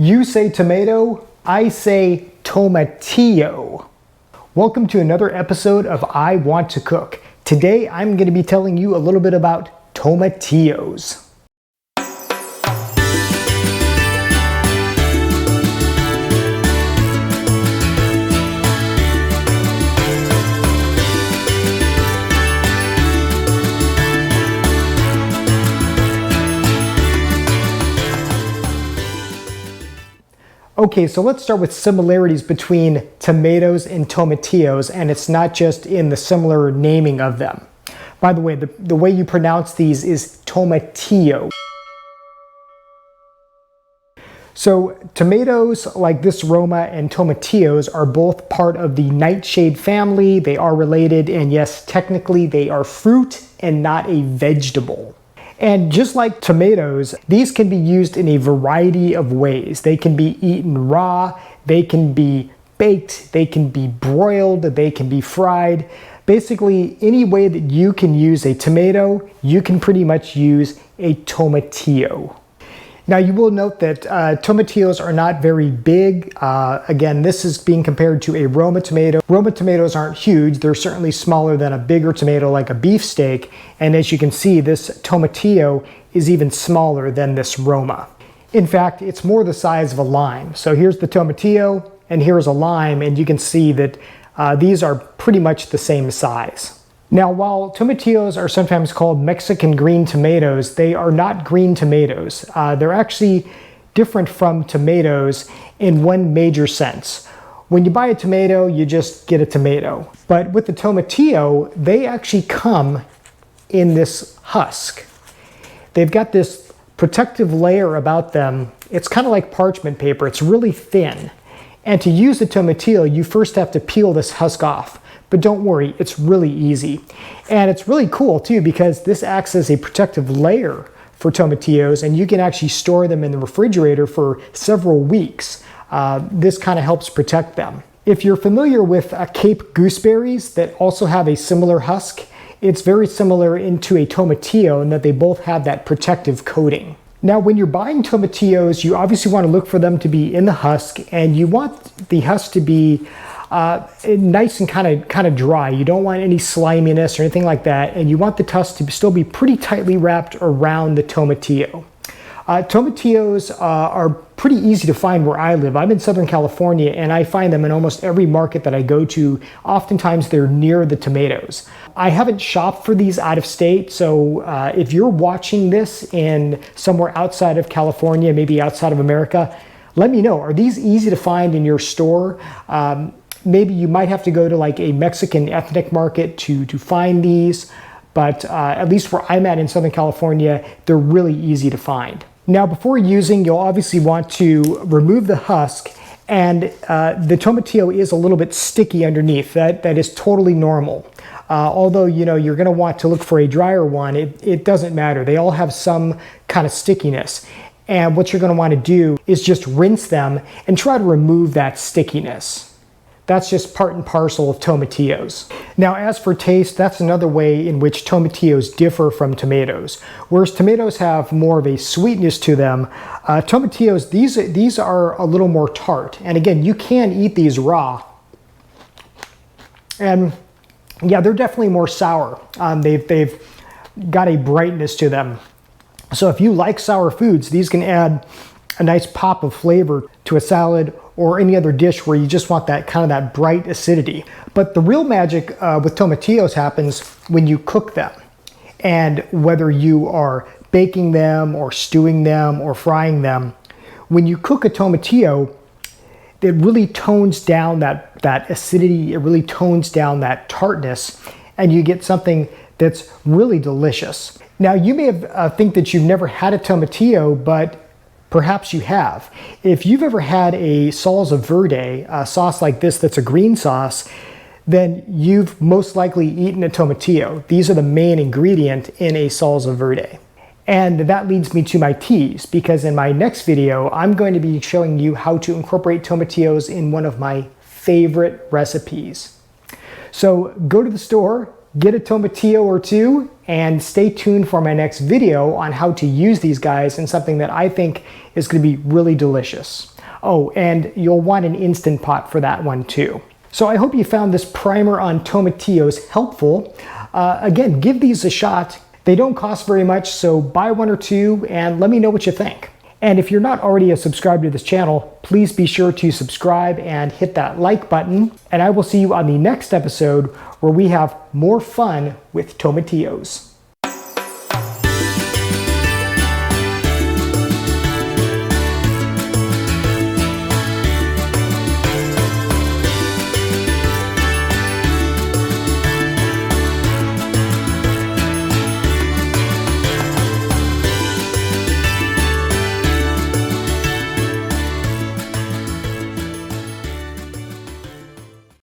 You say tomato, I say tomatillo. Welcome to another episode of I Want to Cook. Today I'm going to be telling you a little bit about tomatillos. Okay, so let's start with similarities between tomatoes and tomatillos, and it's not just in the similar naming of them. By the way, the way you pronounce these is tomatillo. So tomatoes like this Roma and tomatillos are both part of the nightshade family. They are related, and yes, technically they are fruit and not a vegetable. And just like tomatoes, these can be used in a variety of ways. They can be eaten raw, they can be baked, they can be broiled, they can be fried. Basically, any way that you can use a tomato, you can pretty much use a tomatillo. Now you will note that tomatillos are not very big. Again, this is being compared to a Roma tomato. Roma tomatoes aren't huge. They're certainly smaller than a bigger tomato like a beefsteak. And as you can see, this tomatillo is even smaller than this Roma. In fact, it's more the size of a lime. So here's the tomatillo and here's a lime, and you can see that these are pretty much the same size. Now, while tomatillos are sometimes called Mexican green tomatoes, they are not green tomatoes. They're actually different from tomatoes in one major sense. When you buy a tomato, you just get a tomato. But with the tomatillo, they actually come in this husk. They've got this protective layer about them. It's kind of like parchment paper. It's really thin. And to use the tomatillo, you first have to peel this husk off. But don't worry, it's really easy. And it's really cool too, because this acts as a protective layer for tomatillos, and you can actually store them in the refrigerator for several weeks. This kind of helps protect them. If you're familiar with Cape gooseberries that also have a similar husk, it's very similar into a tomatillo in that they both have that protective coating. Now, when you're buying tomatillos, you obviously want to look for them to be in the husk, and you want the husk to be nice and kind of dry. You don't want any sliminess or anything like that, and you want the husk to still be pretty tightly wrapped around the tomatillo. Tomatillos are pretty easy to find where I live. I'm in Southern California, and I find them in almost every market that I go to. Oftentimes they're near the tomatoes. I haven't shopped for these out of state, so if you're watching this in somewhere outside of California, maybe outside of America, let me know. Are these easy to find in your store? Maybe you might have to go to like a Mexican ethnic market to find these, but at least where I'm at in Southern California, they're really easy to find. Now, before using, you'll obviously want to remove the husk, and the tomatillo is a little bit sticky underneath. That is totally normal. Although, you know, you're gonna want to look for a drier one, it doesn't matter. They all have some kind of stickiness. And what you're gonna wanna do is just rinse them and try to remove that stickiness. That's just part and parcel of tomatillos. Now, as for taste, that's another way in which tomatillos differ from tomatoes. Whereas tomatoes have more of a sweetness to them, tomatillos, these are a little more tart. And again, you can eat these raw. And yeah, they're definitely more sour. They've got a brightness to them. So if you like sour foods, these can add a nice pop of flavor to a salad or any other dish where you just want that kind of that bright acidity. But the real magic with tomatillos happens when you cook them. And whether you are baking them or stewing them or frying them, when you cook a tomatillo, it really tones down that acidity, it really tones down that tartness, and you get something that's really delicious. Now, you may have think that you've never had a tomatillo, but perhaps you have. If you've ever had a salsa verde, a sauce like this that's a green sauce, then you've most likely eaten a tomatillo. These are the main ingredient in a salsa verde. And that leads me to my teas, because in my next video, I'm going to be showing you how to incorporate tomatillos in one of my favorite recipes. So go to the store, get a tomatillo or two, and stay tuned for my next video on how to use these guys in something that I think is going to be really delicious. Oh, and you'll want an Instant Pot for that one too. So I hope you found this primer on tomatillos helpful. Again, give these a shot. They don't cost very much, so buy one or two and let me know what you think. And if you're not already a subscriber to this channel, please be sure to subscribe and hit that like button. And I will see you on the next episode where we have more fun with tomatillos.